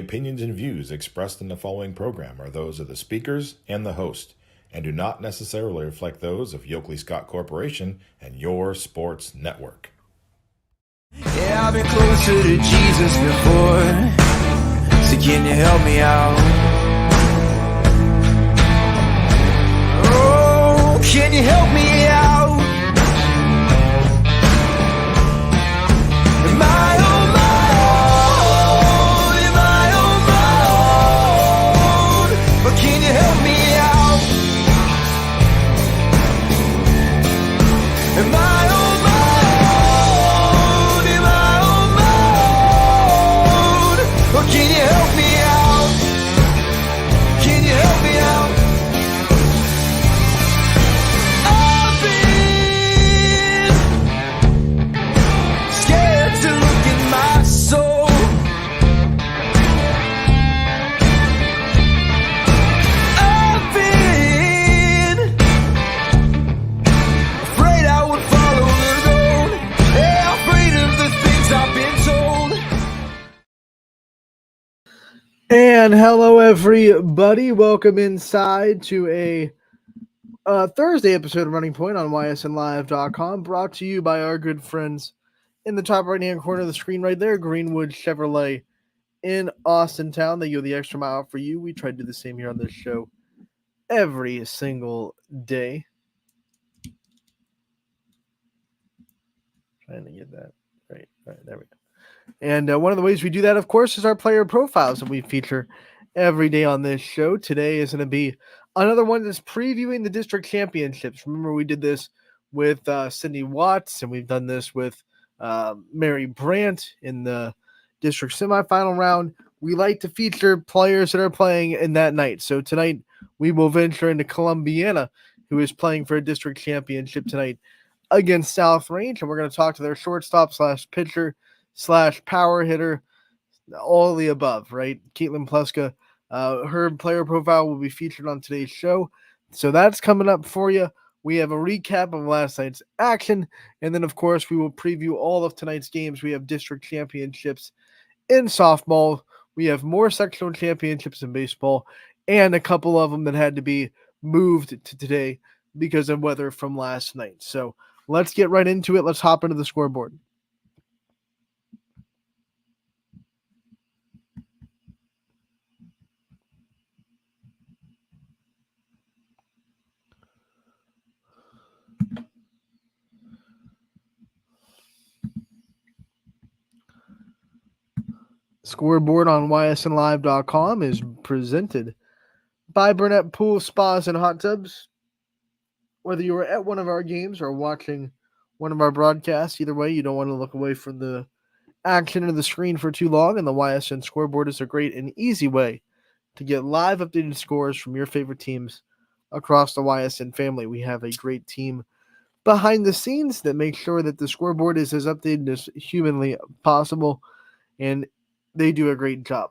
opinions and views expressed in the following program are those of the speakers and the host, and do not necessarily reflect those of Yoakley Scott Corporation and your sports network. Yeah, I've been closer to Jesus before, so can you help me out? Oh, can you help me out? Am I on my own? Am I on my own? But can you help me out? Am I on my own? Am I on my own? Or can you help me out? Can you help me out? I've been scared to look in my soul. I've been afraid I would follow the road. Yeah, afraid of the things I've been told. And hello, everybody. Welcome inside to a Thursday episode of Running Point on YSNLive.com, brought to you by our good friends in the top right-hand corner of the screen right there, Greenwood Chevrolet in Austin Town. They go the extra mile for you. We try to do the same here on this show every single day. Trying to get that right. All right, there we go. And one of the ways we do that, of course, is our player profiles that we feature every day on this show. Today is going to be another one that's previewing the district championships. Remember, we did this with Cindy Watts, and we've done this with Mary Brandt in the district semifinal round. We like to feature players that are playing in that night. So tonight we will venture into Columbiana, who is playing for a district championship tonight against South Range, and we're going to talk to their shortstop / pitcher / power hitter, all of the above, right? Caitlin Pleska, her player profile will be featured on today's show. So that's coming up for you. We have a recap of last night's action, and then, of course, we will preview all of tonight's games. We have district championships in softball. We have more sectional championships in baseball, and a couple of them that had to be moved to today because of weather from last night. So let's get right into it. Let's hop into the scoreboard. Scoreboard on YSNLive.com is presented by Burnett Pool, Spas, and Hot Tubs. Whether you were at one of our games or watching one of our broadcasts, either way, you don't want to look away from the action of the screen for too long, and the YSN scoreboard is a great and easy way to get live updated scores from your favorite teams across the YSN family. We have a great team behind the scenes that makes sure that the scoreboard is as updated as humanly possible, and they do a great job.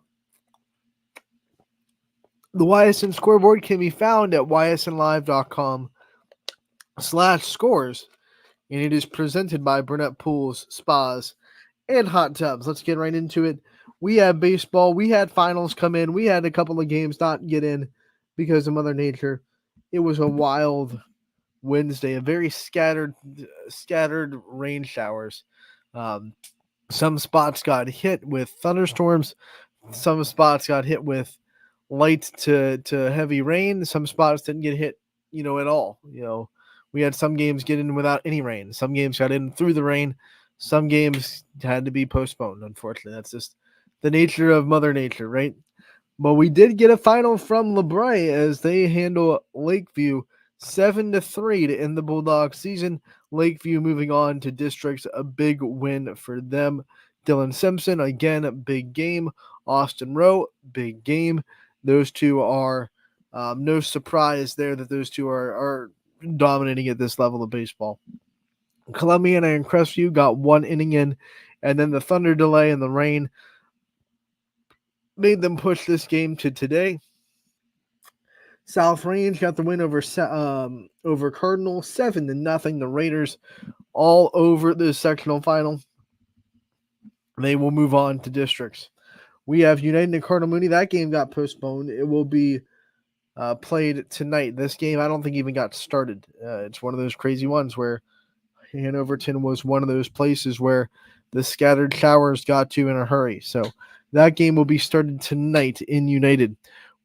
The YSN scoreboard can be found at ysnlive.com/scores, and it is presented by Burnett Pools, Spas, and Hot Tubs. Let's get right into it. We have baseball. We had finals come in. We had a couple of games not get in because of Mother Nature. It was a wild Wednesday, a very scattered rain showers. Some spots got hit with thunderstorms. Some spots got hit with light to heavy rain. Some spots didn't get hit, at all. We had some games get in without any rain. Some games got in through the rain. Some games had to be postponed, unfortunately. That's just the nature of Mother Nature, right? But we did get a final from LeBray as they handle Lakeview 7-3 to end the Bulldogs season. Lakeview moving on to districts, a big win for them. Dylan Simpson, again, a big game. Austin Rowe, big game. Those two are no surprise there that those two are dominating at this level of baseball. Columbiana and Crestview got one inning in, and then the thunder delay and the rain made them push this game to today. South Range got the win over Cardinal 7-0. The Raiders all over the sectional final. They will move on to districts. We have United and Cardinal Mooney. That game got postponed. It will be played tonight. This game I don't think even got started. It's one of those crazy ones where Hanoverton was one of those places where the scattered showers got to in a hurry. So that game will be started tonight in United.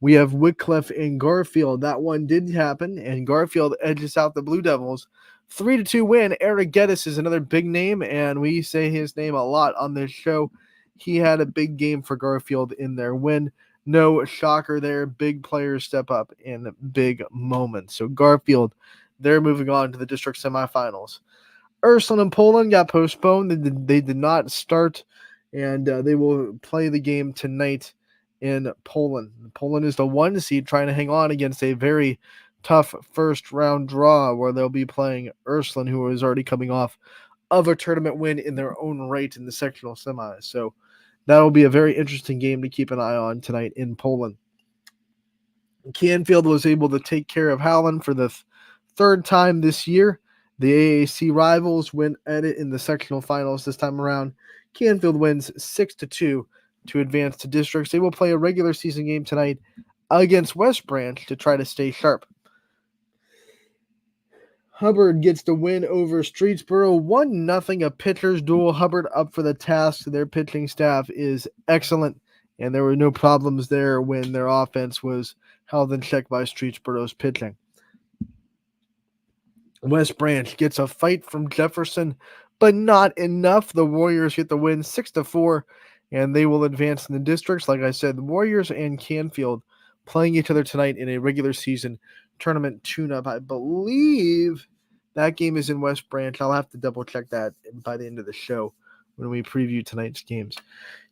We have Wycliffe and Garfield. That one did happen, and Garfield edges out the Blue Devils. 3-2 win. Eric Geddes is another big name, and we say his name a lot on this show. He had a big game for Garfield in their win. No shocker there. Big players step up in big moments. So Garfield, they're moving on to the district semifinals. Ysn and Poland got postponed. They did not start, and they will play the game tonight in Poland. Poland is the 1 seed trying to hang on against a very tough first round draw where they'll be playing Ysn, who is already coming off of a tournament win in their own right in the sectional semis. So that will be a very interesting game to keep an eye on tonight in Poland. Canfield was able to take care of Howland for the third time this year. The AAC rivals went at it in the sectional finals this time around. Canfield wins 6-2 to advance to districts. They will play a regular season game tonight against West Branch to try to stay sharp. Hubbard gets the win over Streetsboro 1-0, a pitcher's duel. Hubbard up for the task. Their pitching staff is excellent, and there were no problems there when their offense was held in check by Streetsboro's pitching. West Branch gets a fight from Jefferson, but not enough. The Warriors get the win 6-4, and they will advance in the districts. Like I said, the Warriors and Canfield playing each other tonight in a regular season tournament tune-up. I believe that game is in West Branch. I'll have to double-check that by the end of the show when we preview tonight's games.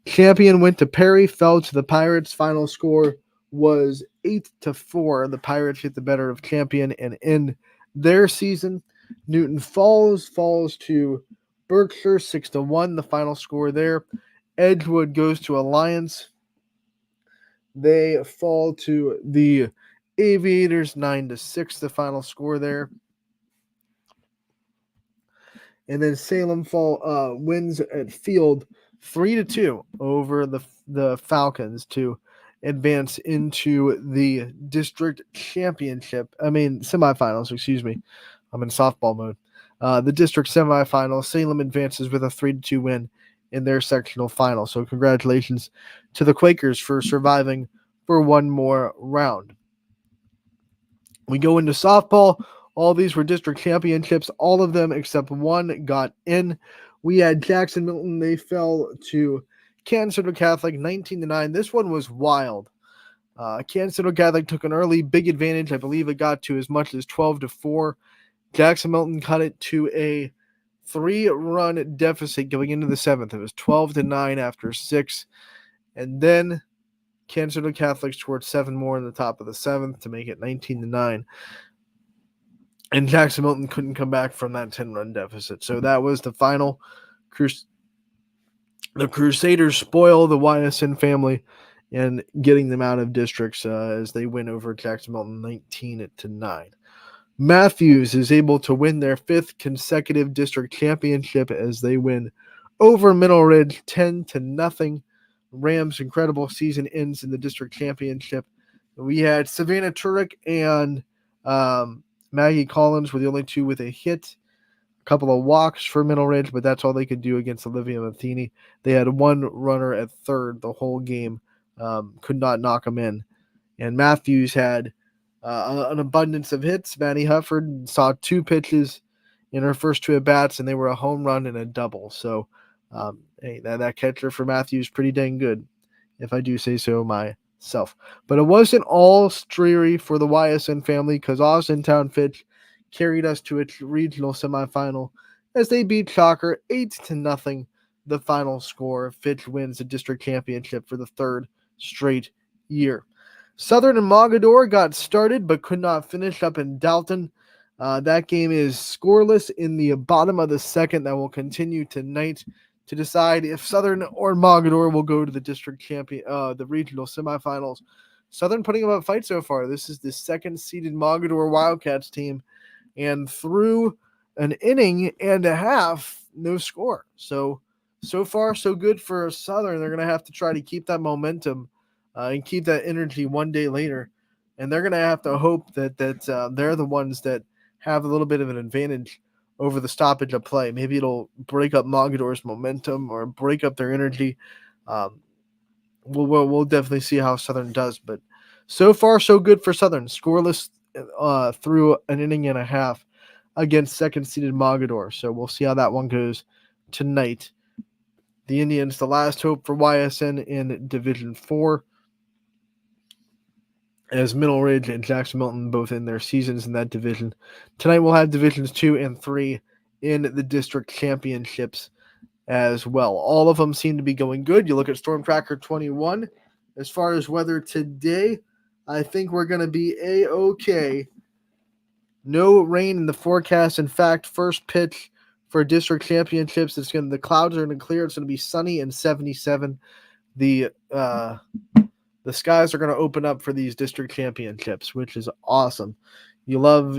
Champion went to Perry, fell to the Pirates. Final score was 8-4. The Pirates get the better of Champion and end their season. Newton falls to Berkshire 6-1. The final score there. Edgewood goes to Alliance. They fall to the Aviators 9-6. The final score there. And then Salem wins at Field 3-2 over the Falcons to advance into the district semifinals, excuse me. I'm in softball mode. The district semifinals, Salem advances with a 3-2 win in their sectional final. So congratulations to the Quakers for surviving for one more round. We go into softball. All these were district championships. All of them except one got in. We had Jackson Milton. They fell to Kansas Central Catholic 19-9. This one was wild. Kansas Central Catholic took an early big advantage. I believe it got to as much as 12-4. Jackson Milton cut it to a 3-run deficit going into the 7th. It was 12-9 after 6. And then Kansas Central Catholic scored 7 more in the top of the 7th to make it 19-9. And Jackson Milton couldn't come back from that 10-run deficit. So that was the final. The Crusaders spoil the Ysn family and getting them out of districts as they win over Jackson Milton 19-9. Matthews is able to win their 5th consecutive district championship as they win over Middle Ridge 10-0. Rams' incredible season ends in the district championship. We had Savannah Turek and Maggie Collins were the only two with a hit. A couple of walks for Middle Ridge, but that's all they could do against Olivia Matheny. They had one runner at third the whole game. Could not knock them in. And Matthews had an abundance of hits. Maddie Hufford saw 2 pitches in her first 2 at-bats, and they were a home run and a double. So, hey, that catcher for Matthews pretty dang good, if I do say so myself. But it wasn't all dreary for the Ysn family because Austintown Fitch carried us to its regional semifinal as they beat Shocker 8-0. The final score. Fitch wins the district championship for the 3rd straight year. Southern and Mogador got started but could not finish up in Dalton. That game is scoreless in the bottom of the 2nd. That will continue tonight to decide if Southern or Mogador will go to the district the regional semifinals. Southern putting up a fight so far. This is the 2nd-seeded Mogador Wildcats team, and through an inning and a half, no score. So so far so good for Southern. They're going to have to try to keep that momentum and keep that energy one day later, and they're going to have to hope that they're the ones that have a little bit of an advantage over the stoppage of play. Maybe it'll break up Mogador's momentum or break up their energy. Um, we'll definitely see how Southern does, but so far so good for Southern. Scoreless through an inning and a half against second-seeded Mogador. So we'll see how that one goes tonight. The Indians, the last hope for YSN in Division 4, as Middle Ridge and Jackson Milton both in their seasons in that division. Tonight we'll have Divisions 2 and 3 in the district championships as well. All of them seem to be going good. You look at Storm Tracker 21. As far as weather today, I think we're going to be A-okay. No rain in the forecast. In fact, first pitch for district championships, the clouds are going to clear. It's going to be sunny and 77. The skies are going to open up for these district championships, which is awesome. You'll love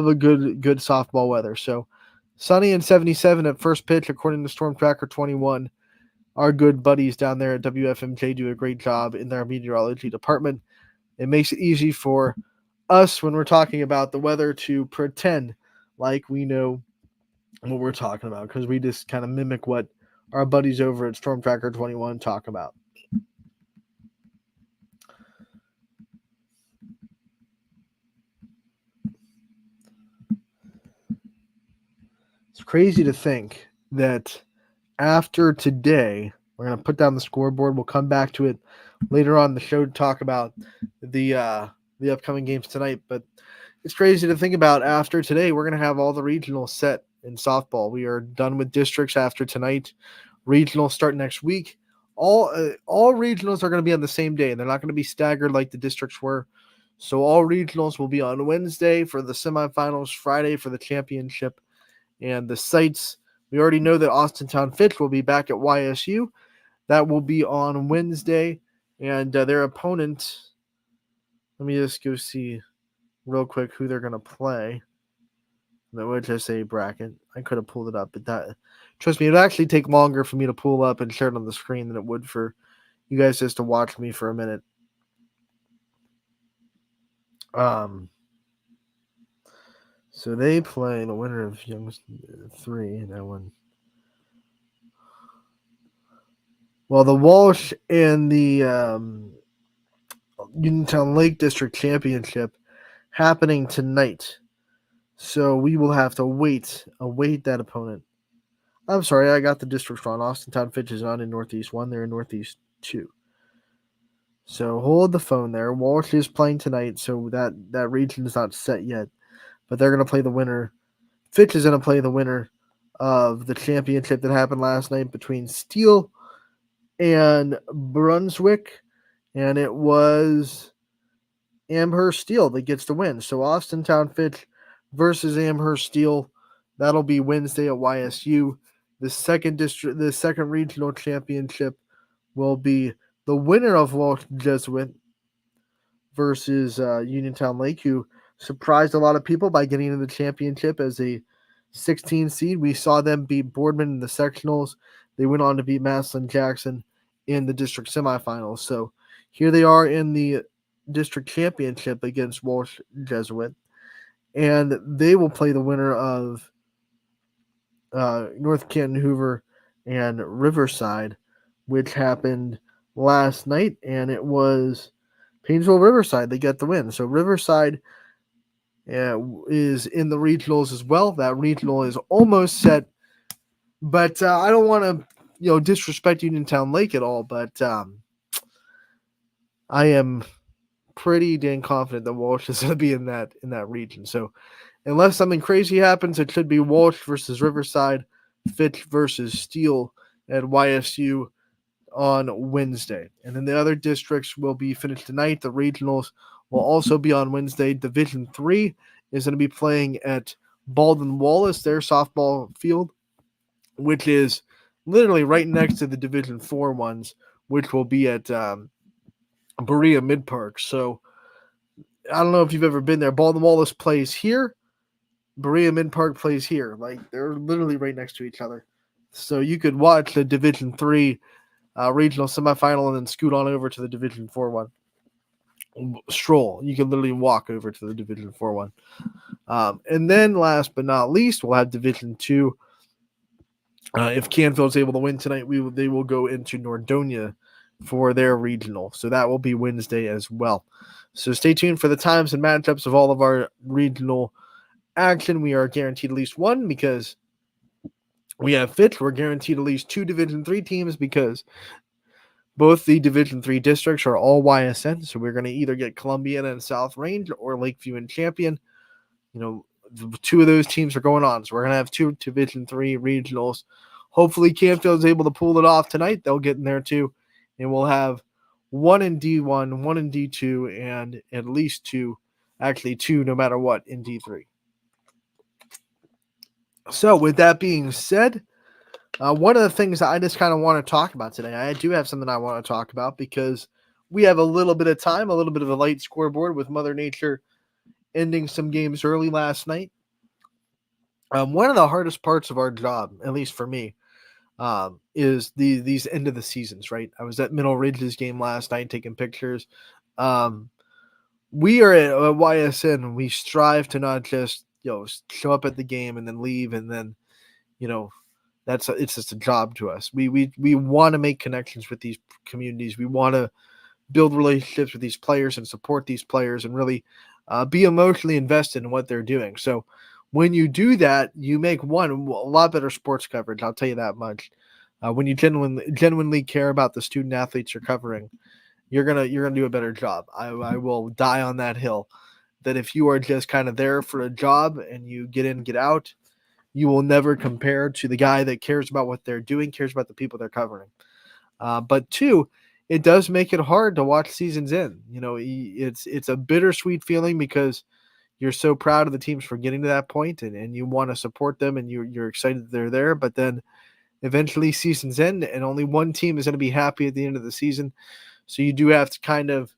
a good softball weather. So sunny and 77 at first pitch, according to Storm Tracker 21. Our good buddies down there at WFMJ do a great job in their meteorology department. It makes it easy for us when we're talking about the weather to pretend like we know what we're talking about, because we just kind of mimic what our buddies over at Storm Tracker 21 talk about. It's crazy to think that after today, we're going to put down the scoreboard. We'll come back to it later on in the show to talk about the upcoming games tonight. But it's crazy to think about after today, we're going to have all the regionals set in softball. We are done with districts after tonight. Regionals start next week. All regionals are going to be on the same day, and they're not going to be staggered like the districts were. So all regionals will be on Wednesday for the semifinals, Friday for the championship. And the sites, we already know that Austintown Fitch will be back at YSU. That will be on Wednesday. And their opponent, let me just go see real quick who they're going to play. The OHSA bracket. I could have pulled it up, but trust me, it would actually take longer for me to pull up and share it on the screen than it would for you guys just to watch me for a minute. So they play the winner of Young 3, that one. Well, the Walsh and the Uniontown Lake District Championship happening tonight. So we will have to await that opponent. I'm sorry, I got the districts wrong. Austintown Fitch is not in Northeast 1, they're in Northeast 2. So hold the phone there. Walsh is playing tonight, so that region is not set yet. But they're going to play the winner. Fitch is going to play the winner of the championship that happened last night between Steele and Brunswick. And it was Amherst Steele that gets the win. So Austintown Fitch versus Amherst Steele. That'll be Wednesday at YSU. The second regional championship will be the winner of Walsh Jesuit versus Uniontown Lake, who surprised a lot of people by getting into the championship as a 16 seed. We saw them beat Boardman in the sectionals. They went on to beat Massillon Jackson in the district semifinals. So here they are in the district championship against Walsh Jesuit, and they will play the winner of North Canton Hoover and Riverside, which happened last night, and it was Painesville Riverside. They get the win. So Riverside is in the regionals as well. That regional is almost set, but I don't want to disrespect Uniontown Lake at all, but I am pretty dang confident that Walsh is going to be in that region. So unless something crazy happens, it should be Walsh versus Riverside, Fitch versus Steele at YSU on Wednesday. And then the other districts will be finished tonight. The regionals will also be on Wednesday. Division 3 is going to be playing at Baldwin Wallace, their softball field, which is literally right next to the Division 4 ones, which will be at Berea Mid Park. So I don't know if you've ever been there. Baldwin Wallace plays here. Berea Mid Park plays here. Like, they're literally right next to each other. So you could watch the Division III regional semifinal and then scoot on over to the Division 4 one. Stroll. You can literally walk over to the Division 4 one. And then last but not least, we'll have Division 2. If Canfield's able to win tonight, they will go into Nordonia for their regional. So that will be Wednesday as well. So stay tuned for the times and matchups of all of our regional action. We are guaranteed at least one because we have Fitch. We're guaranteed at least 2 Division 3 teams because both the Division 3 districts are all YSN. So we're going to either get Columbiana and South Range or Lakeview and Champion. You know, 2 of those teams are going on. So we're going to have 2 Division 3 regionals. Hopefully Canfield's able to pull it off tonight. They'll get in there too. And we'll have 1 in D1, 1 in D2, and at least 2, actually 2 no matter what, in D3. So with that being said, one of the things that I just kind of want to talk about today, I do have something I want to talk about because we have a little bit of time, a little bit of a light scoreboard with Mother Nature ending some games early last night. One of the hardest parts of our job, at least for me, is these end of the seasons, right? I was at Middle Ridge's game last night taking pictures. We are at YSN. We strive to not just show up at the game and then leave, and then it's just a job to us. We want to make connections with these communities. We want to build relationships with these players and support these players and really be emotionally invested in what they're doing. So when you do that, you make a lot better sports coverage. I'll tell you that much. When you genuinely care about the student athletes you're covering, you're gonna do a better job. I will die on that hill. That if you are just kind of there for a job and you get in, get out, you will never compare to the guy that cares about what they're doing, cares about the people they're covering. But 2, it does make it hard to watch seasons end. It's a bittersweet feeling because you're so proud of the teams for getting to that point and you want to support them and you're excited that they're there. But then eventually seasons end and only one team is going to be happy at the end of the season. So you do have to kind of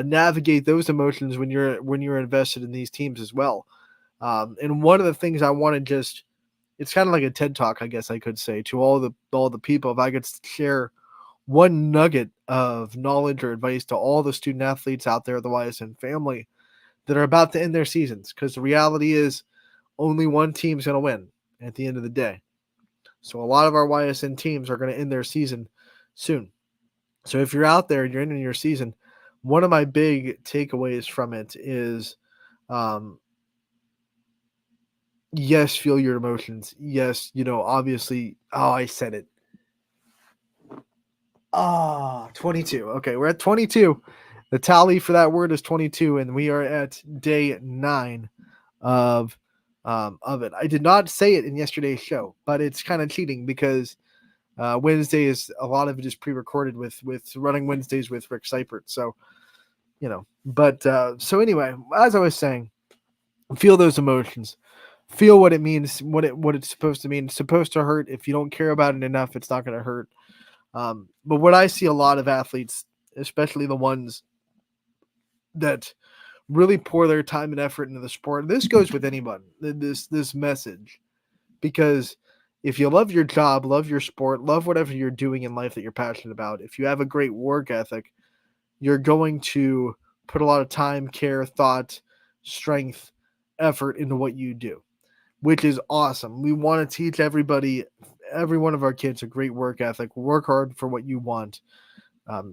navigate those emotions when you're invested in these teams as well. And one of the things I want to it's kind of like a TED talk, I guess I could say, to all the people. If I could share one nugget of knowledge or advice to all the student athletes out there, the YSN family, that are about to end their seasons, because the reality is only one team's going to win at the end of the day. So a lot of our YSN teams are going to end their season soon. So if you're out there and you're ending your season, one of my big takeaways from it is, yes, feel your emotions. Yes, obviously, I said it. 22. Okay, we're at 22. The tally for that word is 22, and we are at day 9 of it. I did not say it in yesterday's show, but it's kind of cheating because Wednesday is a lot of it is pre-recorded with running Wednesdays with Rick Seipert. So, but so anyway, as I was saying, feel those emotions. Feel what it means, what it's supposed to mean. It's supposed to hurt. If you don't care about it enough, it's not going to hurt. But what I see a lot of athletes, especially the ones that really pour their time and effort into the sport. This goes with anyone, this message, because if you love your job, love your sport, love whatever you're doing in life that you're passionate about, if you have a great work ethic, you're going to put a lot of time, care, thought, strength, effort into what you do, which is awesome. We want to teach everybody, every one of our kids, a great work ethic. Work hard for what you want.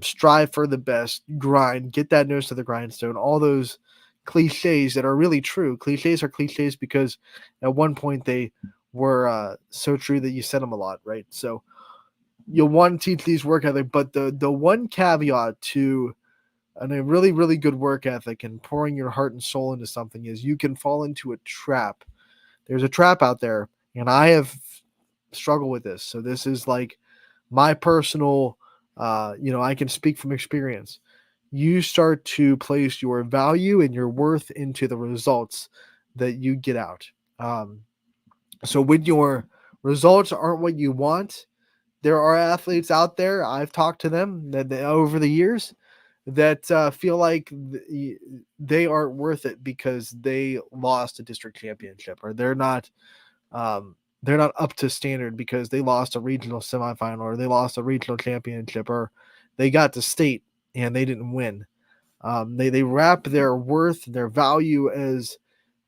Strive for the best, grind, get that nose to the grindstone, all those cliches that are really true. Cliches are cliches because at one point they were so true that you said them a lot, right? So you'll want to teach these work ethic, but the one caveat to a really, really good work ethic and pouring your heart and soul into something is you can fall into a trap. There's a trap out there, and I have struggled with this. So this is like my personal I can speak from experience. You start to place your value and your worth into the results that you get out. So when your results aren't what you want, there are athletes out there, I've talked to them that over the years that feel like they aren't worth it because they lost a district championship or they're not they're not up to standard because they lost a regional semifinal or they lost a regional championship or they got to state and they didn't win. They wrap their worth, their value as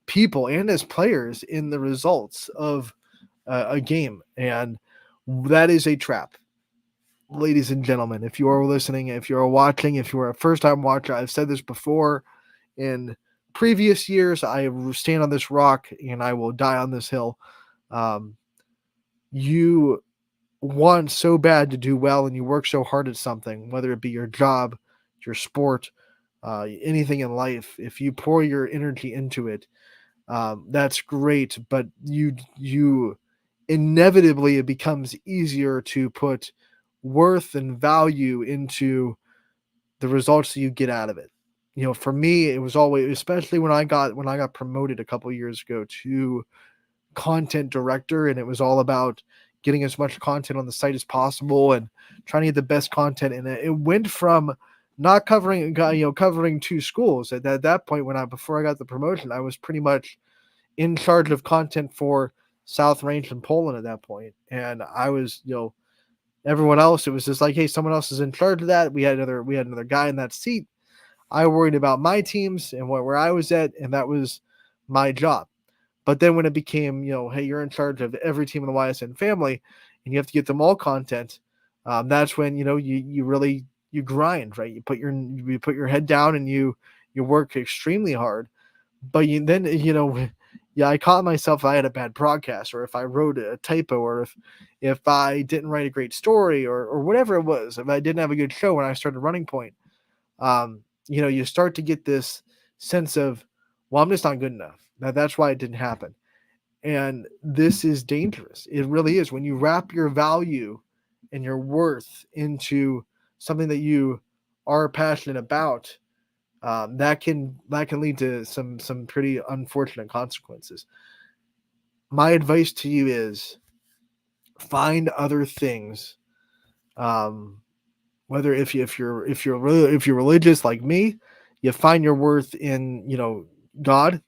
people and as players in the results of a game, and that is a trap. Ladies and gentlemen, if you are listening, if you are watching, if you are a first-time watcher, I've said this before in previous years. I stand on this rock and I will die on this hill. You want so bad to do well and you work so hard at something, whether it be your job, your sport, anything in life. If you pour your energy into it, that's great. But you inevitably, it becomes easier to put worth and value into the results that you get out of it. For me, it was always, especially when I got promoted a couple years ago to content director, and it was all about getting as much content on the site as possible and trying to get the best content. And it went from not covering two schools at that point. Before I got the promotion, I was pretty much in charge of content for South Range and Poland at that point. And I was, everyone else, it was just like, hey, someone else is in charge of that. We had another guy in that seat. I worried about my teams and where I was at, and that was my job. But then when it became, hey, you're in charge of every team in the YSN family and you have to get them all content, that's when, you really, you grind, right? You put your head down and you work extremely hard. But then, I caught myself if I had a bad broadcast or if I wrote a typo or if I didn't write a great story or whatever it was, if I didn't have a good show when I started Running Point, you start to get this sense of, well, I'm just not good enough. That's why it didn't happen. And this is dangerous. It really is. When you wrap your value and your worth into something that you are passionate about, that can lead to some pretty unfortunate consequences. My advice to you is find other things. Whether if you're religious like me, you find your worth in God.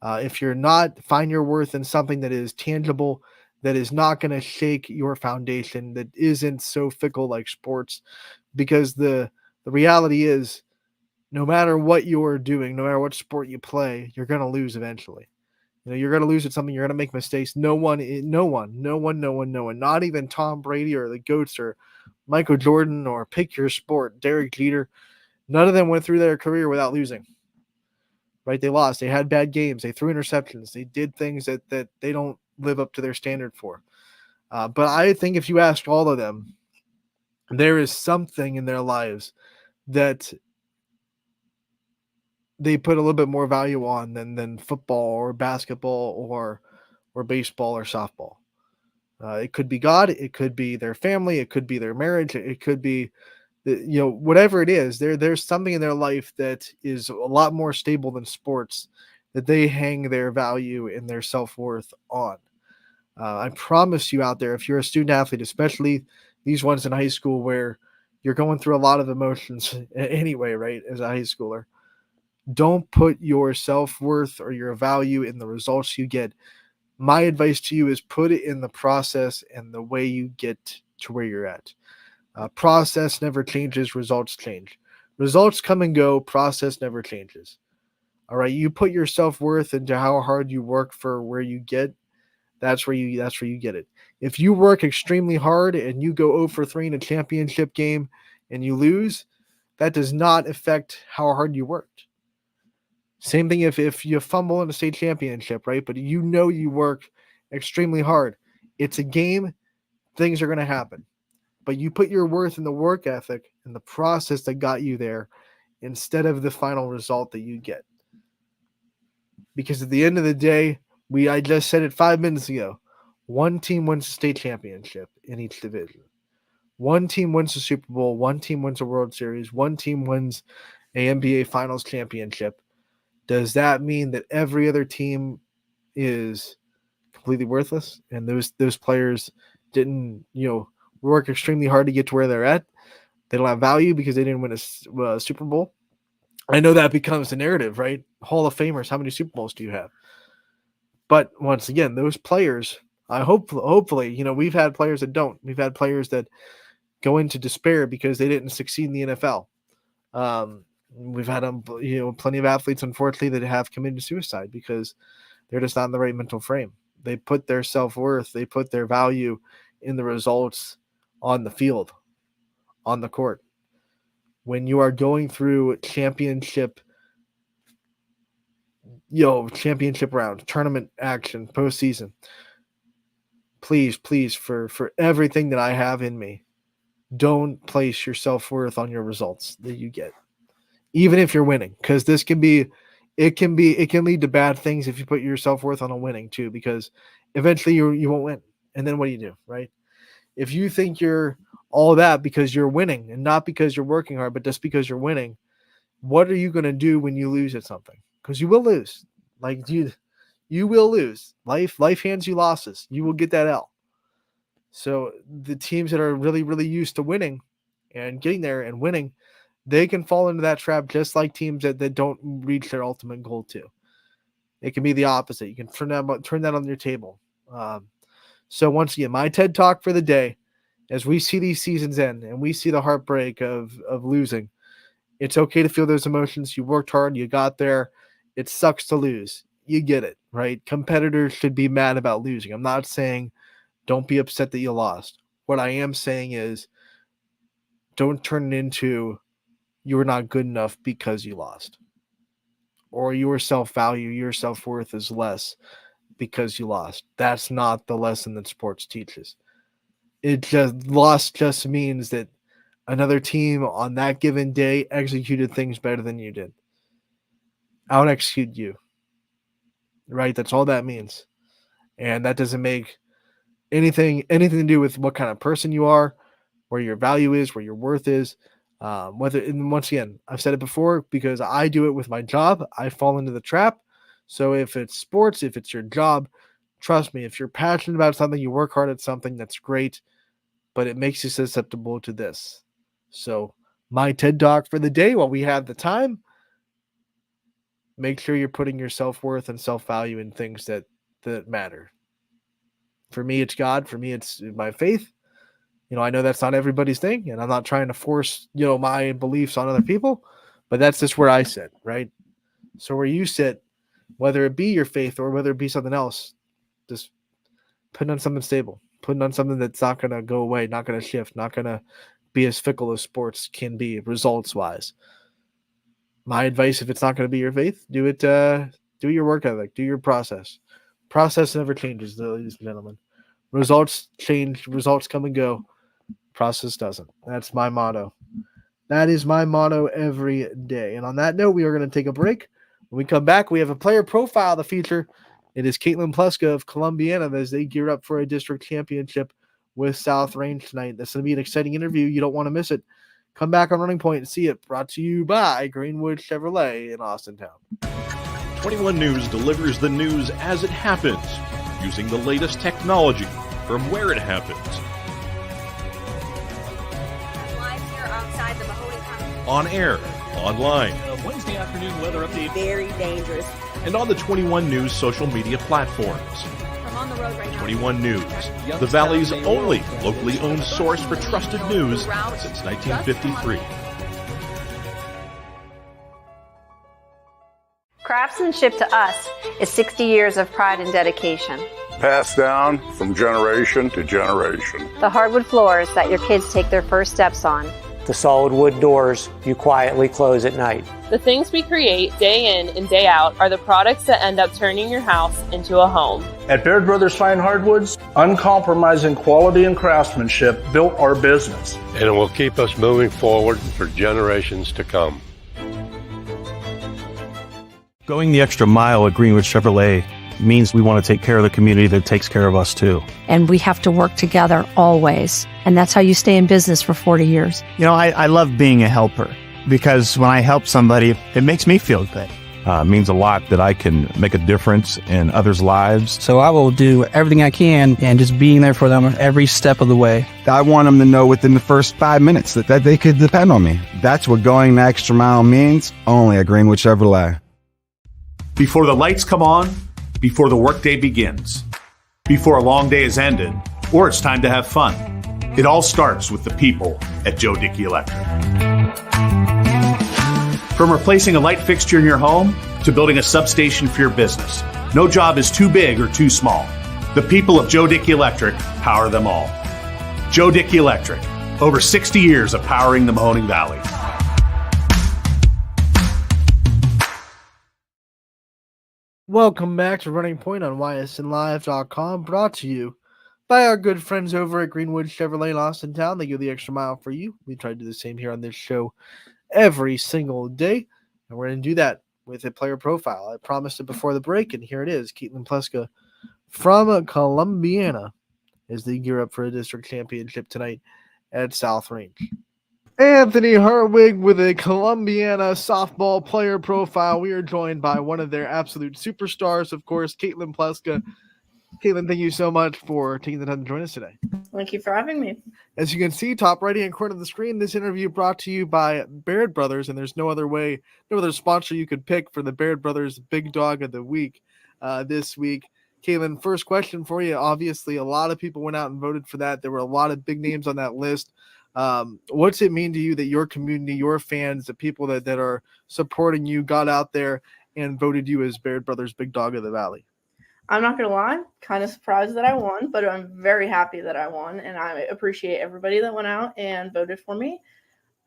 If you're not, find your worth in something that is tangible, that is not going to shake your foundation, that isn't so fickle like sports. Because the reality is, no matter what you're doing, no matter what sport you play, you're going to lose eventually. You're going to lose at something. You're going to make mistakes. No one, not even Tom Brady or the GOATs or Michael Jordan or pick your sport, Derek Jeter. None of them went through their career without losing. Right? They lost. They had bad games. They threw interceptions. They did things that they don't live up to their standard for. But I think if you ask all of them, there is something in their lives that they put a little bit more value on than football or basketball or baseball or softball. It could be God. It could be their family. It could be their marriage. It could be, whatever it is. There's something in their life that is a lot more stable than sports, that they hang their value and their self-worth on. I promise you out there, if you're a student athlete, especially these ones in high school where you're going through a lot of emotions anyway, right, as a high schooler, don't put your self-worth or your value in the results you get. My advice to you is put it in the process and the way you get to where you're at. Process never changes, results change. Results come and go, process never changes. All right, you put your self-worth into how hard you work for where you get, that's where you get it. If you work extremely hard and you go 0 for 3 in a championship game and you lose, that does not affect how hard you worked. Same thing if you fumble in a state championship, right? But you work extremely hard. It's a game, things are going to happen. But you put your worth in the work ethic and the process that got you there instead of the final result that you get. Because at the end of the day, I just said it 5 minutes ago, one team wins the state championship in each division. One team wins the Super Bowl. One team wins a World Series. One team wins a NBA Finals championship. Does that mean that every other team is completely worthless and those players didn't work extremely hard to get to where they're at? They don't have value because they didn't win a Super Bowl. I know that becomes the narrative, right? Hall of Famers, how many Super Bowls do you have? But once again, those players Hopefully, we've had players that don't. We've had players that go into despair because they didn't succeed in the NFL. We've had plenty of athletes, unfortunately, that have committed suicide because they're just not in the right mental frame. They put their self-worth, they put their value in the results on the field, on the court. When you are going through championship round, tournament action, postseason, please, for everything that I have in me, don't place your self-worth on your results that you get, even if you're winning, because it can lead to bad things if you put your self-worth on a winning too, because eventually you won't win. And then what do, right? If you think you're all that because you're winning and not because you're working hard, but just because you're winning, what are you going to do when you lose at something? Because you will lose. Like you will lose. Life hands you losses. You will get that L. So the teams that are really, really used to winning and getting there and winning, they can fall into that trap just like teams that don't reach their ultimate goal too. It can be the opposite. You can turn that on your table. So once again, my TED Talk for the day, as we see these seasons end and we see the heartbreak of losing, it's okay to feel those emotions. You worked hard. You got there. It sucks to lose. You get it, right? Competitors should be mad about losing. I'm not saying don't be upset that you lost. What I am saying is don't turn it into you were not good enough because you lost. Or your self-value, your self-worth is less because you lost. That's not the lesson that sports teaches. Loss just means that another team on that given day executed things better than you did. Out-execute you. Right? That's all that means. And that doesn't make anything to do with what kind of person you are, where your value is, where your worth is. And once again, I've said it before because I do it with my job. I fall into the trap. So if it's sports, if it's your job, trust me, if you're passionate about something, you work hard at something, that's great, but it makes you susceptible to this. So my TED Talk for the day, while we have the time, make sure you're putting your self-worth and self-value in things that matter. For me, it's God. For me, it's my faith. I know that's not everybody's thing, and I'm not trying to force, my beliefs on other people, but that's just where I sit, right? So where you sit, whether it be your faith or whether it be something else, just put on something stable, put on something that's not going to go away, not going to shift, not going to be as fickle as sports can be results-wise. My advice, if it's not going to be your faith, do it. Do your work ethic, do your process. Process never changes, ladies and gentlemen. Results change, results come and go. Process doesn't. That's my motto. That is my motto every day. And on that note, we are going to take a break. When we come back, we have a player profile to feature. It is Caitlin Pleska of Columbiana as they gear up for a district championship with South Range tonight. That's going to be an exciting interview. You don't want to miss it. Come back on Running Point and see it. Brought to you by Greenwood Chevrolet in Austintown. 21 News delivers the news as it happens, using the latest technology from where it happens. On air, online, Wednesday afternoon weather update. Very dangerous. and on the 21 News social media platforms. I'm on the road right now. 21 News, the Valley's only locally owned source for trusted news since 1953. Craftsmanship to us is 60 years of pride and dedication. Passed down from generation to generation. The hardwood floors that your kids take their first steps on. The solid wood doors you quietly close at night. The things we create day in and day out are the products that end up turning your house into a home. At Baird Brothers Fine Hardwoods, uncompromising quality and craftsmanship built our business. And it will keep us moving forward for generations to come. Going the extra mile at Greenwood Chevrolet means we want to take care of the community that takes care of us too. And we have to work together always. And that's how you stay in business for 40 years. You know, I love being a helper because when I help somebody, it makes me feel good. It means a lot that I can make a difference in others' lives. So I will do everything I can and just being there for them every step of the way. I want them to know within the first 5 minutes that they could depend on me. That's what going the extra mile means, only at Greenwood Chevrolet. Before the lights come on, before the workday begins, before a long day is ended, or it's time to have fun. It all starts with the people at Joe Dickey Electric. From replacing a light fixture in your home to building a substation for your business, no job is too big or too small. The people of Joe Dickey Electric power them all. Joe Dickey Electric, over 60 years of powering the Mahoning Valley. Welcome back to Running Point on YSNLive.com, brought to you by our good friends over at Greenwood Chevrolet in Austin Town. They go the extra mile for you. We try to do the same here on this show every single day, and we're going to do that with a player profile. I promised it before the break, and here it is. Caitlin Pleska from Columbiana as they gear up for a district championship tonight at South Range. Anthony Hartwig with a Columbiana softball player profile. We are joined by one of their absolute superstars, of course, Caitlin Pleska. Caitlin, thank you so much for taking the time to join us today. Thank you for having me. As you can see, top right-hand corner of the screen, this interview brought to you by Baird Brothers, and there's no other sponsor you could pick for the Baird Brothers Big Dog of the Week this week. Caitlin, first question for you. Obviously, a lot of people went out and voted for that. There were a lot of big names on that list. What's it mean to you that your community, your fans, the people that are supporting you got out there and voted you as Baird Brothers Big Dog of the Valley? I'm not going to lie, kind of surprised that I won, but I'm very happy that I won, and I appreciate everybody that went out and voted for me.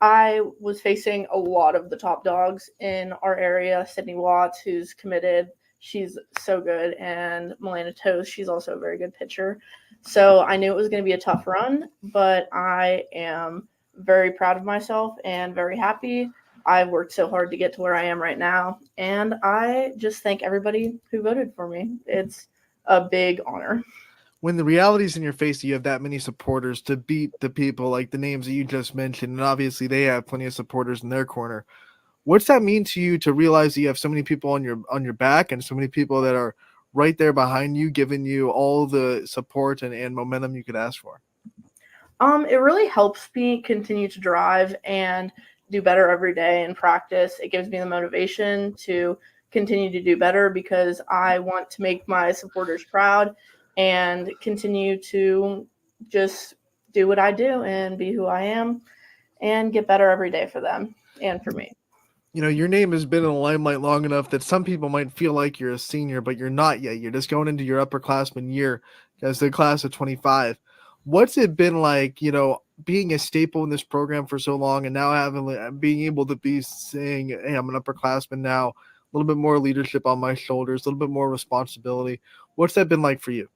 I was facing a lot of the top dogs in our area. Sydney Watts, who's committed, she's so good, and Milena Toast, she's also a very good pitcher. So I knew it was going to be a tough run, but I am very proud of myself and very happy. I've worked so hard to get to where I am right now, and I just thank everybody who voted for me. It's a big honor. When the reality's in your face, you have that many supporters to beat the people like the names that you just mentioned, and obviously they have plenty of supporters in their corner. What's that mean to you to realize that you have so many people on your back and so many people that are right there behind you, giving you all the support and momentum you could ask for? It really helps me continue to drive and do better every day in practice. It gives me the motivation to continue to do better because I want to make my supporters proud and continue to just do what I do and be who I am and get better every day for them and for me. You know, your name has been in the limelight long enough that some people might feel like you're a senior, but you're not yet. You're just going into your upperclassman year as the class of 25. What's it been like, being a staple in this program for so long and now being able to be saying, hey, I'm an upperclassman now, a little bit more leadership on my shoulders, a little bit more responsibility. What's that been like for you?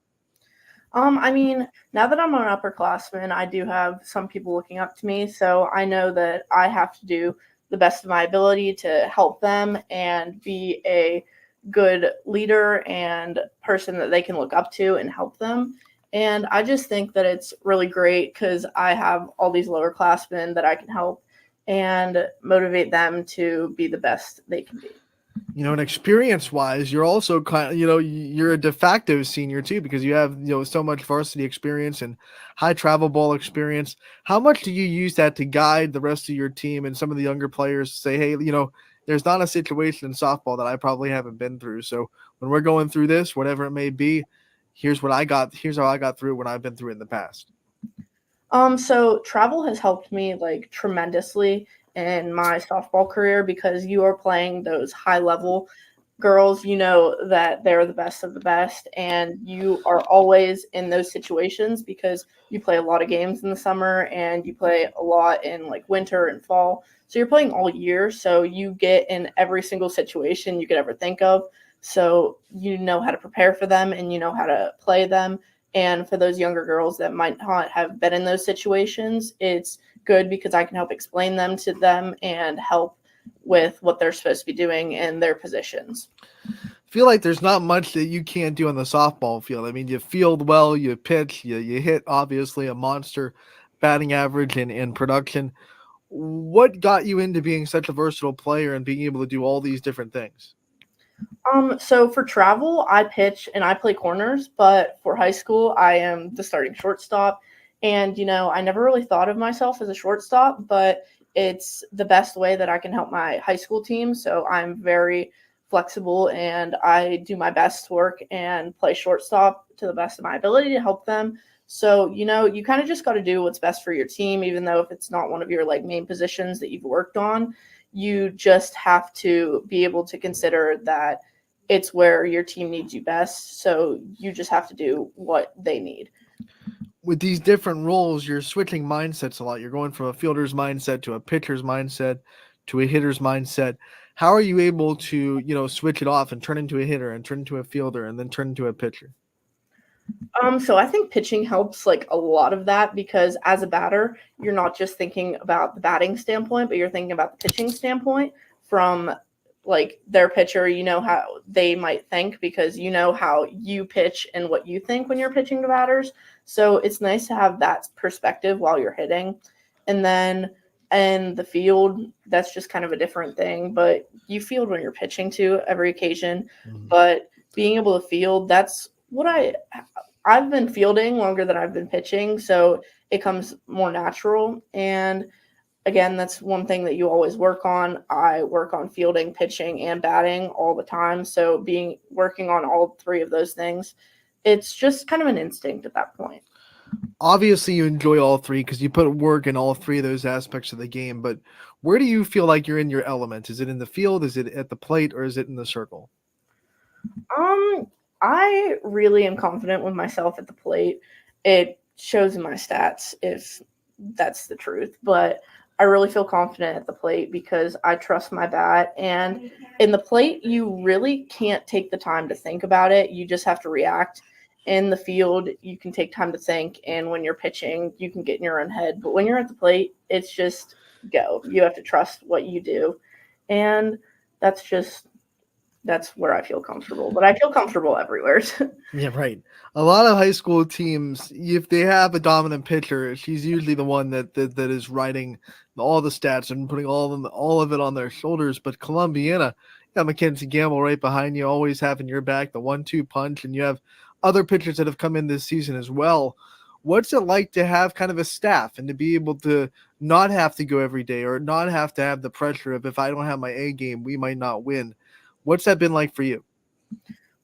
I mean, now that I'm an upperclassman, I do have some people looking up to me. So I know that I have to do the best of my ability to help them and be a good leader and person that they can look up to and help them. And I just think that it's really great because I have all these lower classmen that I can help and motivate them to be the best they can be. And experience-wise, you're also you're a de facto senior too because you have so much varsity experience and high travel ball experience. How much do you use that to guide the rest of your team and some of the younger players to say, hey, there's not a situation in softball that I probably haven't been through. So when we're going through this, whatever it may be, here's how I got through it when I've been through it in the past. So travel has helped me tremendously in my softball career because you are playing those high level girls, that they're the best of the best. And you are always in those situations because you play a lot of games in the summer and you play a lot in winter and fall. So you're playing all year. So you get in every single situation you could ever think of. So you know how to prepare for them and you know how to play them. And for those younger girls that might not have been in those situations, it's good because I can help explain them to them and help with what they're supposed to be doing in their positions. I feel like there's not much that you can't do on the softball field. I mean, you field well, you pitch, you hit obviously a monster batting average and production. What got you into being such a versatile player and being able to do all these different things? So for travel, I pitch and I play corners, but for high school, I am the starting shortstop. And, I never really thought of myself as a shortstop, but it's the best way that I can help my high school team. So I'm very flexible, and I do my best to work and play shortstop to the best of my ability to help them. So, you kind of just got to do what's best for your team, even though if it's not one of your like main positions that you've worked on, you just have to be able to consider that it's where your team needs you best. So you just have to do what they need. With these different roles, you're switching mindsets a lot. You're going from a fielder's mindset to a pitcher's mindset to a hitter's mindset. How are you able to, switch it off and turn into a hitter and turn into a fielder and then turn into a pitcher? So I think pitching helps like a lot of that, because as a batter, you're not just thinking about the batting standpoint, but you're thinking about the pitching standpoint from like their pitcher. You know how they might think because you know how you pitch and what you think when you're pitching to batters. So it's nice to have that perspective while you're hitting. And then in the field, that's just kind of a different thing, but you field when you're pitching to every occasion. But being able to field, that's what I've been fielding longer than I've been pitching, so it comes more natural. And again, that's one thing that you always work on. I work on fielding, pitching, and batting all the time. So working on all three of those things, it's just kind of an instinct at that point. Obviously, you enjoy all three because you put work in all three of those aspects of the game. But where do you feel like you're in your element? Is it in the field? Is it at the plate? Or is it in the circle? I really am confident with myself at the plate. It shows in my stats if that's the truth, but I really feel confident at the plate because I trust my bat. And in the plate, you really can't take the time to think about it. You just have to react. In the field, you can take time to think. And when you're pitching, you can get in your own head. But when you're at the plate, it's just go. You have to trust what you do. And that's where I feel comfortable, but I feel comfortable everywhere. Yeah, right. A lot of high school teams, if they have a dominant pitcher, she's usually the one that is writing all the stats and putting all of it on their shoulders. But Columbiana, Mackenzie Gamble right behind you, always having your back, the 1-2 punch, and you have other pitchers that have come in this season as well. What's it like to have kind of a staff and to be able to not have to go every day or not have to have the pressure of if I don't have my A game, we might not win? What's that been like for you?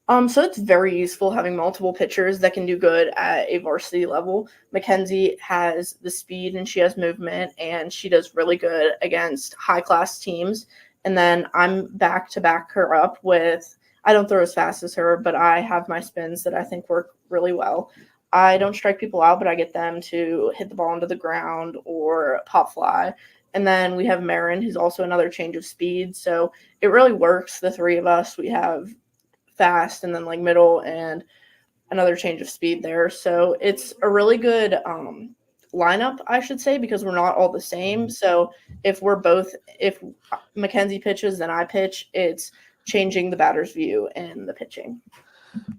So it's very useful having multiple pitchers that can do good at a varsity level. Mackenzie has the speed and she has movement, and she does really good against high-class teams. And then I'm back to back her up with, I don't throw as fast as her, but I have my spins that I think work really well. I don't strike people out, but I get them to hit the ball into the ground or pop fly. And then we have Marin, who's also another change of speed. So it really works. The three of us, we have fast and then like middle and another change of speed there. So it's a really good lineup, I should say, because we're not all the same. So if Mackenzie pitches, then I pitch, it's changing the batter's view and the pitching.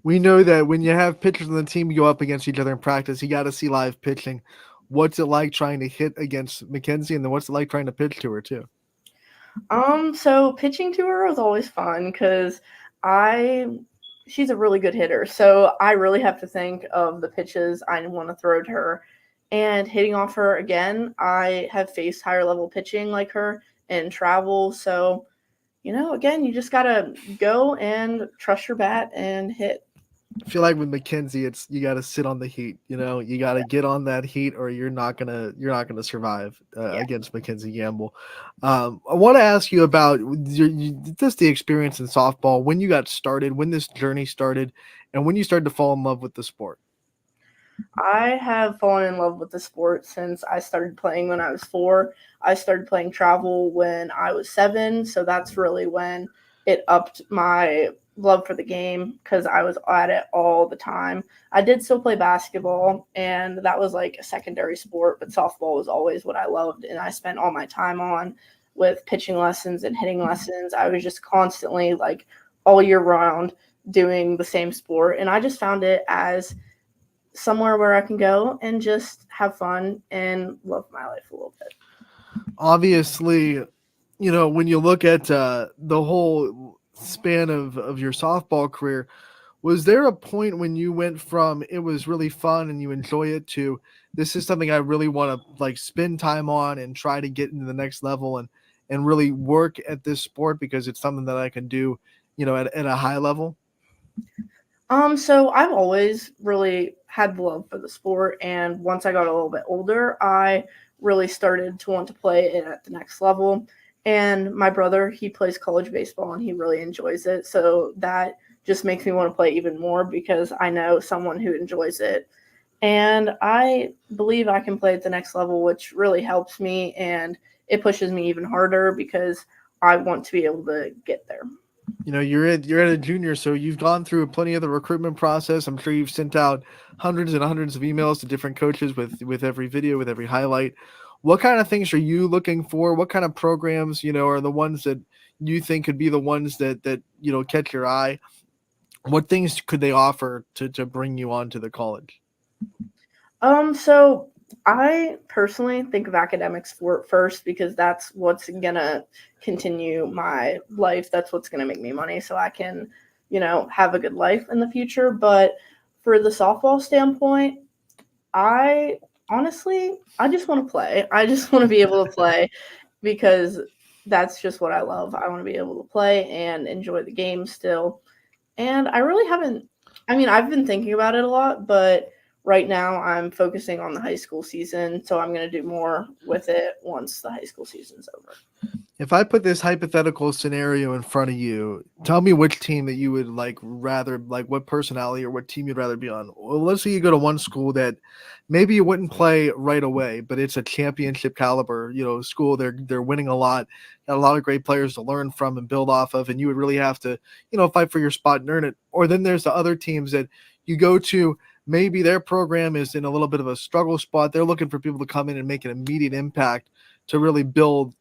We know that when you have pitchers on the team go up against each other in practice, you got to see live pitching. What's it like trying to hit against Mackenzie, and then what's it like trying to pitch to her too? So pitching to her was always fun because she's a really good hitter. So I really have to think of the pitches I want to throw to her. And hitting off her again, I have faced higher level pitching like her and travel. So, again, you just got to go and trust your bat and hit. I feel like with Mackenzie, it's you got to sit on the heat. You got to get on that heat, or you're not gonna survive against Mackenzie Gamble. I want to ask you about just the experience in softball when you got started, when this journey started, and when you started to fall in love with the sport. I have fallen in love with the sport since I started playing when I was 4. I started playing travel when I was 7, so that's really when it upped my love for the game because I was at it all the time. I did still play basketball, and that was like a secondary sport, but softball was always what I loved, and I spent all my time on with pitching lessons and hitting lessons. I was just constantly like all year round doing the same sport, and I just found it as somewhere where I can go and just have fun and love my life a little bit. Obviously, when you look at the whole span of your softball career, was there a point when you went from it was really fun and you enjoy it to this is something I really want to like spend time on and try to get into the next level and really work at this sport because it's something that I can do at a high level? So I've always really had the love for the sport, and once I got a little bit older, I really started to want to play it at the next level. And my brother, he plays college baseball and he really enjoys it. So that just makes me want to play even more because I know someone who enjoys it. And I believe I can play at the next level, which really helps me and it pushes me even harder because I want to be able to get there. You're at a junior, so you've gone through plenty of the recruitment process. I'm sure you've sent out hundreds and hundreds of emails to different coaches with every video, with every highlight. What kind of things are you looking for? What kind of programs, are the ones that you think could be the ones that catch your eye? What things could they offer to bring you on to the college? So I personally think of academics for first because that's what's gonna continue my life. That's what's gonna make me money so I can, have a good life in the future. But for the softball standpoint, I I just want to play. I just want to be able to play because that's just what I love. I want to be able to play and enjoy the game still. And I really haven't, I mean, I've been thinking about it a lot, but right now I'm focusing on the high school season. So I'm going to do more with it once the high school season's over. If I put this hypothetical scenario in front of you, tell me which team that you would what personality or what team you'd rather be on. Well, let's say you go to one school that maybe you wouldn't play right away, but it's a championship caliber, school. They're winning a lot, got a lot of great players to learn from and build off of, and you would really have to, fight for your spot and earn it. Or then there's the other teams that you go to. Maybe their program is in a little bit of a struggle spot. They're looking for people to come in and make an immediate impact to really build,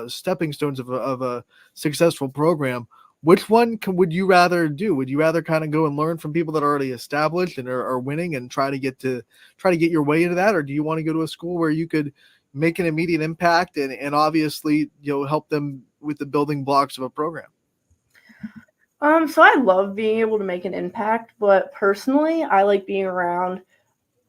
stepping stones of a successful program. Which one would you rather do? Would you rather kind of go and learn from people that are already established and are winning and try to get your way into that? Or do you want to go to a school where you could make an immediate impact and obviously, help them with the building blocks of a program? So I love being able to make an impact, but personally, I like being around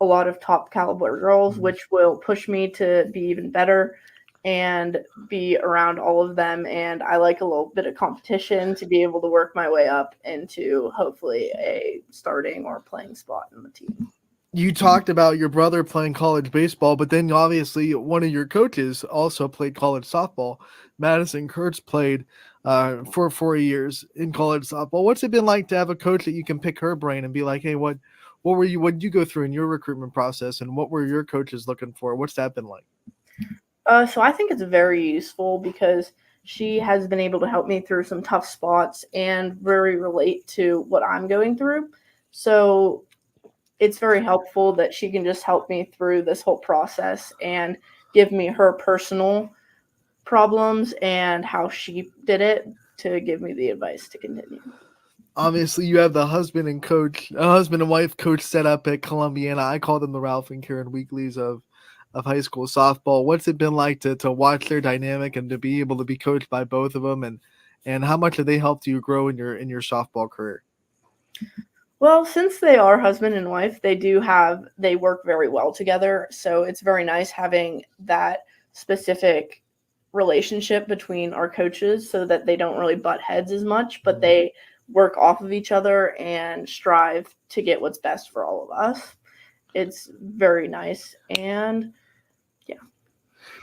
a lot of top caliber girls, which will push me to be even better and be around all of them. And I like a little bit of competition to be able to work my way up into hopefully a starting or playing spot in the team. You talked about your brother playing college baseball, but then obviously one of your coaches also played college softball. Madison Kurtz played for 4 years in college softball. What's it been like to have a coach that you can pick her brain and be like, hey, what did you go through in your recruitment process and what were your coaches looking for? What's that been like? So I think it's very useful because she has been able to help me through some tough spots and very relate to what I'm going through. So it's very helpful that she can just help me through this whole process and give me her personal problems and how she did it to give me the advice to continue. Obviously, you have the husband and wife coach set up at Columbiana. I call them the Ralph and Karen Weekleys of high school softball. What's it been like to watch their dynamic and to be able to be coached by both of them, and how much have they helped you grow in your softball career? Well, since they are husband and wife, they work very well together. So it's very nice having that specific relationship between our coaches so that they don't really butt heads as much, but they work off of each other and strive to get what's best for all of us. It's very nice. And yeah.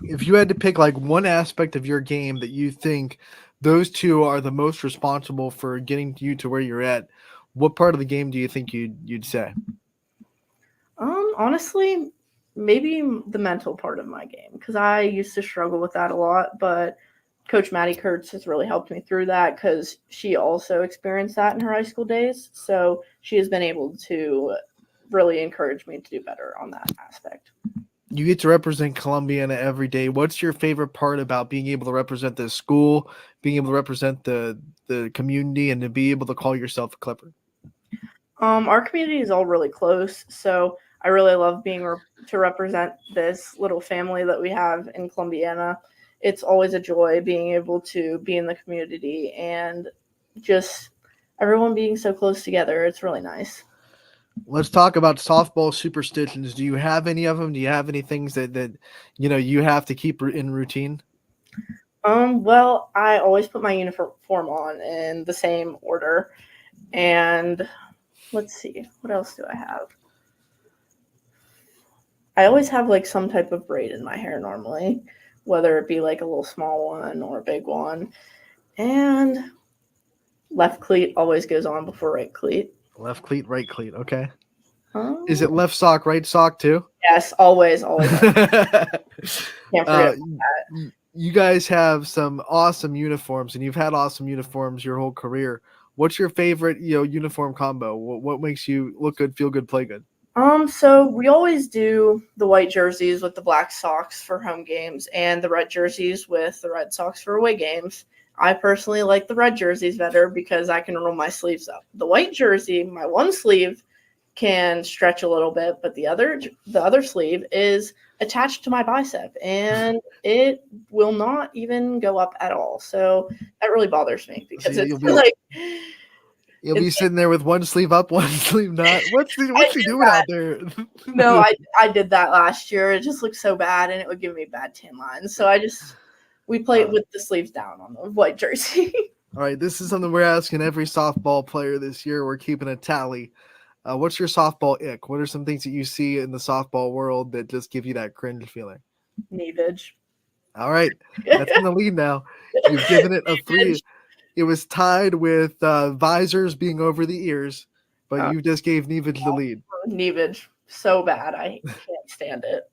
If you had to pick like one aspect of your game that you think those two are the most responsible for getting you to where you're at, what part of the game do you think you'd say? Honestly, maybe the mental part of my game, because I used to struggle with that a lot, but Coach Maddie Kurtz has really helped me through that because she also experienced that in her high school days. So she has been able to really encourage me to do better on that aspect. You get to represent Columbiana every day. What's your favorite part about being able to represent the school, being able to represent the community, and to be able to call yourself a Clipper? Our community is all really close, so I really love being to represent this little family that we have in Columbiana. It's always a joy being able to be in the community and just everyone being so close together. It's really nice. Let's talk about softball superstitions. Do you have any of them? Do you have any things that you have to keep in routine? Well, I always put my uniform on in the same order. And let's see, what else do I have? I always have like some type of braid in my hair normally, whether it be like a little small one or a big one. And left cleat always goes on before right cleat. Left cleat, right cleat. Okay. Is Is it left sock, right sock too? Yes, always. Can't forget You guys have some awesome uniforms, and you've had awesome uniforms your whole career. What's your favorite, uniform combo? What makes you look good, feel good, play good? So we always do the white jerseys with the black socks for home games and the red jerseys with the red socks for away games. I personally like the red jerseys better because I can roll my sleeves up. The white jersey, my one sleeve can stretch a little bit, but the other sleeve is attached to my bicep and it will not even go up at all. So that really bothers me because You'll be sitting there with one sleeve up, one sleeve not. What's she doing out there? No, I did that last year. It just looked so bad, and it would give me bad tan lines. So we played with the sleeves down on the white jersey. All right, this is something we're asking every softball player this year. We're keeping a tally. What's your softball ick? What are some things that you see in the softball world that just give you that cringe feeling? Neavage. All right, that's in the lead now. You've given it a 3. It was tied with visors being over the ears, but you just gave Neavage the lead. Neavage, so bad. I can't stand it.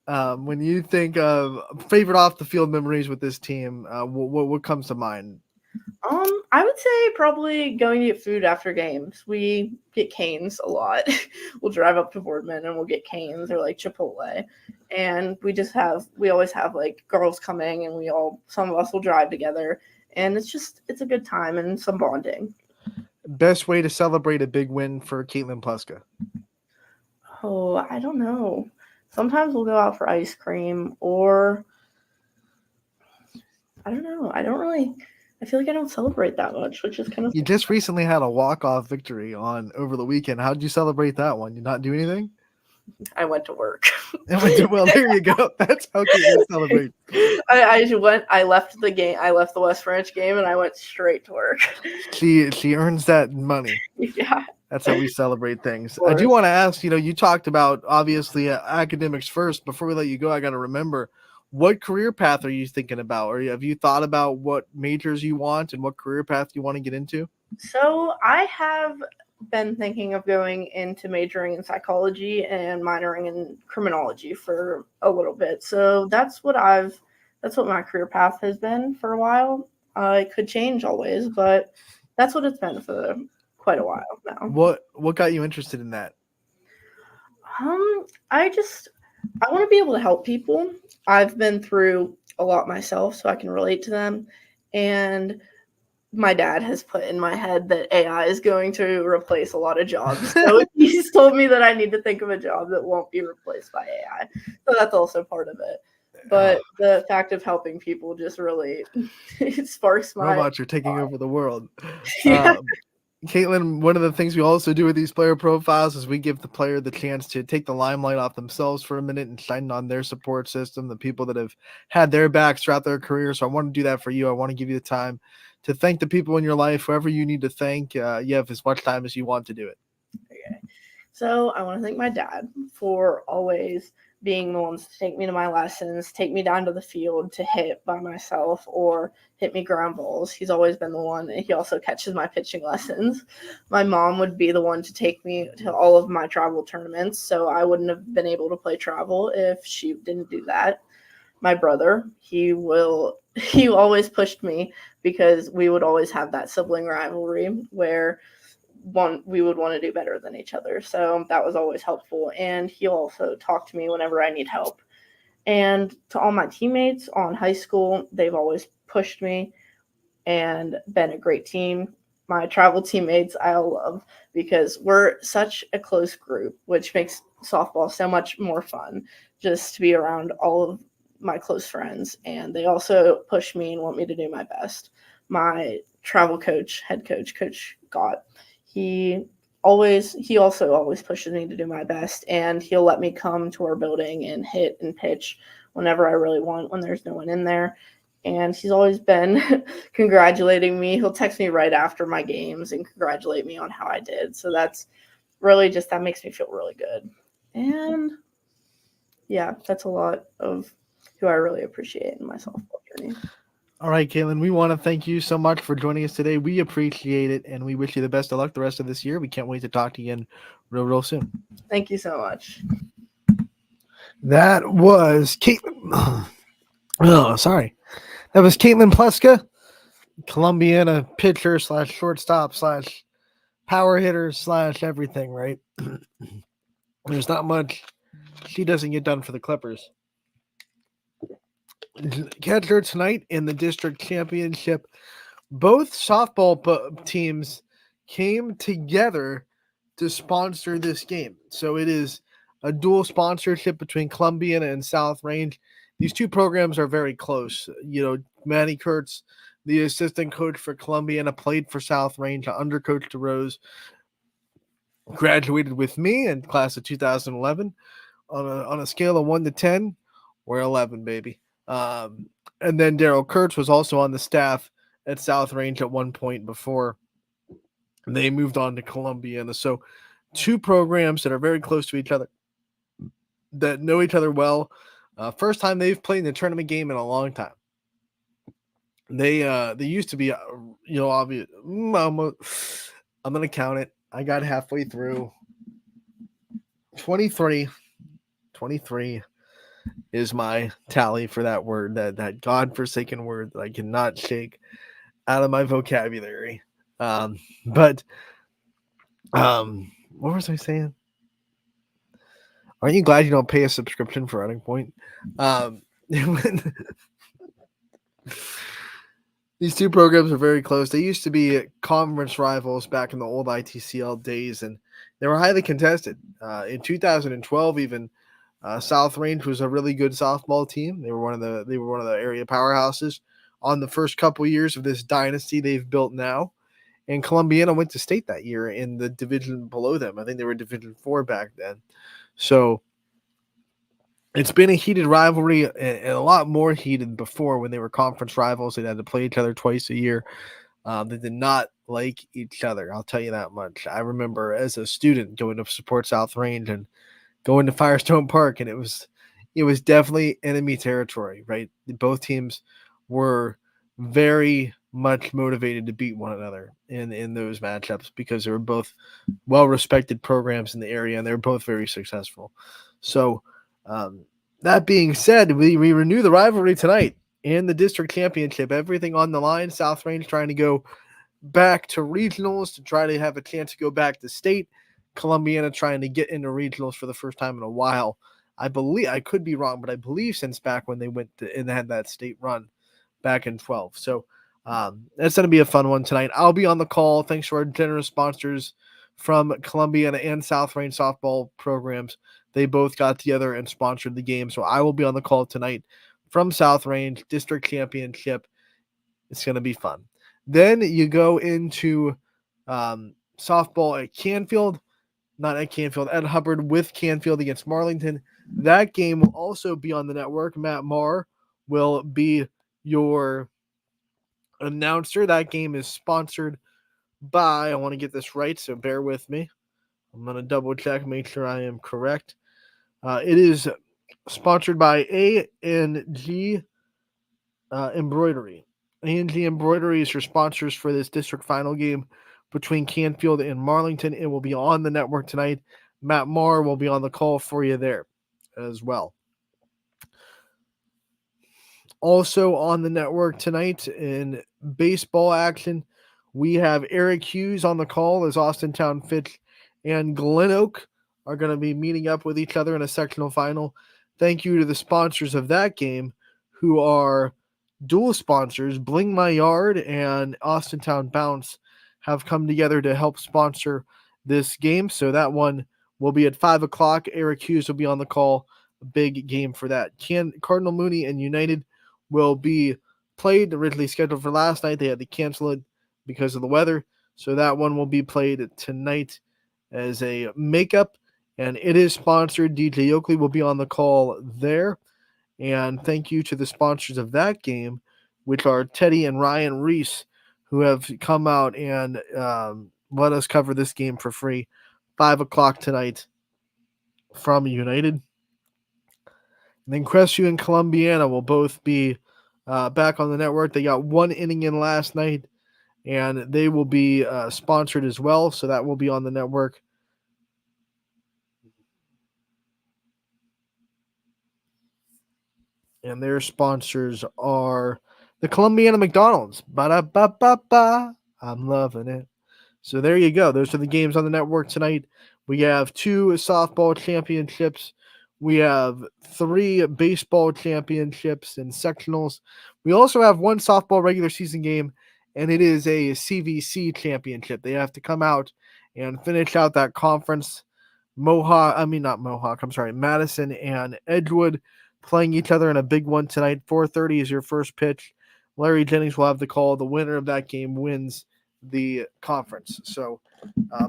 When you think of favorite off the field memories with this team, what comes to mind? I would say probably going to get food after games. We get canes a lot. We'll drive up to Boardman and we'll get canes or like Chipotle. And we always have like girls coming and some of us will drive together. And it's a good time and some bonding. Best way to celebrate a big win for Caitlin Pluska? Oh, I don't know. Sometimes we'll go out for ice cream or I don't know. I feel like I don't celebrate that much, which is kind of. You just recently had a walk-off victory over the weekend. How did you celebrate that one? You not do anything? I went to work. Well, there you go. That's how you celebrate. I left the game. I left the West Branch game, and I went straight to work. She earns that money. Yeah. That's how we celebrate things. I do want to ask, you talked about obviously academics first. Before we let you go, I got to remember, what career path are you thinking about? Or have you thought about what majors you want and what career path you want to get into? So I have been thinking of going into majoring in psychology and minoring in criminology for a little bit. So that's what my career path has been for a while. It could change always, but that's what it's been for quite a while now. What got you interested in that? I want to be able to help people. I've been through a lot myself, so I can relate to them. And my dad has put in my head that AI is going to replace a lot of jobs. So he's told me that I need to think of a job that won't be replaced by AI. So that's also part of it. But the fact of helping people just really it sparks my robots are taking over the world. Yeah. Caitlin, one of the things we also do with these player profiles is we give the player the chance to take the limelight off themselves for a minute and shine on their support system, the people that have had their backs throughout their career. So I want to do that for you. I want to give you the time to thank the people in your life, whoever you need to thank. You have as much time as you want to do it. Okay. So I want to thank my dad for always being the ones to take me to my lessons, take me down to the field to hit by myself or hit me ground balls. He's always been the one. And he also catches my pitching lessons. My mom would be the one to take me to all of my travel tournaments. So I wouldn't have been able to play travel if she didn't do that. My brother, he always pushed me because we would always have that sibling rivalry where we would want to do better than each other. So that was always helpful. And he'll also talk to me whenever I need help. And to all my teammates on high school, they've always pushed me and been a great team. My travel teammates I love because we're such a close group, which makes softball so much more fun just to be around all of my close friends. And they also push me and want me to do my best. My travel coach, head coach, Coach Gott, he also always pushes me to do my best, and he'll let me come to our building and hit and pitch whenever I really want when there's no one in there. and he's always been congratulating me. He'll text me right after my games and congratulate me on how I did. So that's really just, that makes me feel really good. And yeah, that's a lot of who I really appreciate in my softball journey. All right, Caitlin, we want to thank you so much for joining us today. We appreciate it, and we wish you the best of luck the rest of this year. We can't wait to talk to you again real soon. Thank you so much. That was Caitlin. Oh, sorry. That was Caitlin Pleska, Columbiana pitcher / shortstop / power hitter / everything, right? There's not much she doesn't get done for the Clippers. Catch her tonight in the district championship. Both softball teams came together to sponsor this game. So it is a dual sponsorship between Columbiana and South Range. These two programs are very close. You know, Manny Kurtz, the assistant coach for Columbiana, played for South Range, under Coach DeRose, graduated with me in class of 2011 on a scale of 1 to 10. We're 11, baby. And then Daryl Kurtz was also on the staff at South Range at one point before they moved on to Columbiana. So two programs that are very close to each other, that know each other well. First time they've played in the tournament game in a long time. They used to be, obvious. I'm going to count it. I got halfway through. 23 is my tally for that word, that godforsaken word that I cannot shake out of my vocabulary. What was I saying? Aren't you glad you don't pay a subscription for Runnng Point? These two programs are very close. They used to be conference rivals back in the old ITCL days, and they were highly contested. In 2012, even South Range was a really good softball team. They were one of the area powerhouses on the first couple years of this dynasty they've built now. And Columbiana went to state that year in the division below them. I think they were Division 4 back then. So it's been a heated rivalry, and a lot more heated before when they were conference rivals. They had to play each other twice a year. They did not like each other. I'll tell you that much. I remember as a student going to support South Range and going to Firestone Park, and it was definitely enemy territory, right? Both teams were very much motivated to beat one another in those matchups because they were both well-respected programs in the area, and they were both very successful. So that being said, we renew the rivalry tonight in the district championship. Everything on the line. South Range trying to go back to regionals to try to have a chance to go back to state. Columbiana trying to get into regionals for the first time in a while. I believe, I could be wrong, but I believe since back when they went to, and had that state run back in 12. So that's going to be a fun one tonight. I'll be on the call. Thanks to our generous sponsors from Columbiana and South Range softball programs. They both got together and sponsored the game. So I will be on the call tonight from South Range District Championship. It's going to be fun. Then you go into softball at Canfield. Not at Canfield, at Hubbard with Canfield against Marlington. That game will also be on the network. Matt Marr will be your announcer. That game is sponsored by, I want to get this right, so bear with me. I'm going to double check, make sure I am correct. It is sponsored by A&G Embroidery. A&G Embroidery is your sponsors for this district final game between Canfield and Marlington. It will be on the network tonight. Matt Marr will be on the call for you there as well. Also on the network tonight in baseball action, we have Eric Hughes on the call as Austintown Fitch and Glen Oak are going to be meeting up with each other in a sectional final. Thank you to the sponsors of that game, who are dual sponsors. Bling My Yard and Austintown Bounce have come together to help sponsor this game. So that one will be at 5 o'clock. Eric Hughes will be on the call. A big game for that. Cardinal Mooney and United will be played, originally scheduled for last night. They had to cancel it because of the weather. So that one will be played tonight as a makeup. And it is sponsored. DJ Oakley will be on the call there. And thank you to the sponsors of that game, which are Teddy and Ryan Reese, who have come out and let us cover this game for free. 5 o'clock tonight from United. And then Crestview and Columbiana will both be back on the network. They got one inning in last night, and they will be sponsored as well, so that will be on the network. And their sponsors are the Columbiana McDonald's. Ba-da-ba-ba-ba. I'm loving it. So there you go. Those are the games on the network tonight. We have 2 softball championships. We have 3 baseball championships and sectionals. We also have 1 softball regular season game, and it is a CVC championship. They have to come out and finish out that conference. Madison and Edgewood playing each other in a big one tonight. 4:30 is your first pitch. Larry Jennings will have the call. The winner of that game wins the conference. So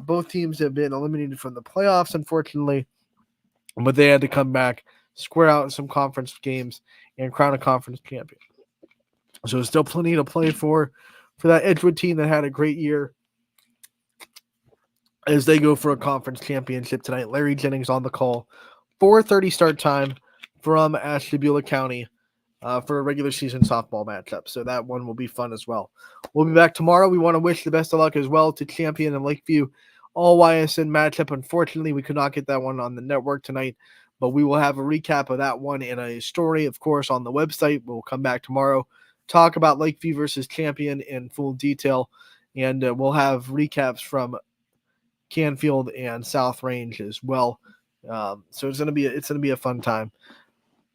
both teams have been eliminated from the playoffs, unfortunately, but they had to come back, square out some conference games, and crown a conference champion. So there's still plenty to play for that Edgewood team that had a great year as they go for a conference championship tonight. Larry Jennings on the call. 4:30 start time from Ashtabula County for a regular season softball matchup. So that one will be fun as well. We'll be back tomorrow. We want to wish the best of luck as well to Champion and Lakeview all YSN matchup. Unfortunately, we could not get that one on the network tonight, but we will have a recap of that one in a story, of course, on the website. We'll come back tomorrow, talk about Lakeview versus Champion in full detail, and we'll have recaps from Canfield and South Range as well. So it's gonna be a fun time.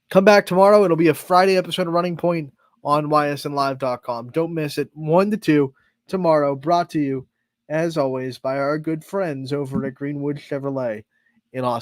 Come back tomorrow. It'll be a Friday episode of Running Point on ysnlive.com. Don't miss it. 1 to 2 tomorrow. Brought to you, as always, by our good friends over at Greenwood Chevrolet in Austin.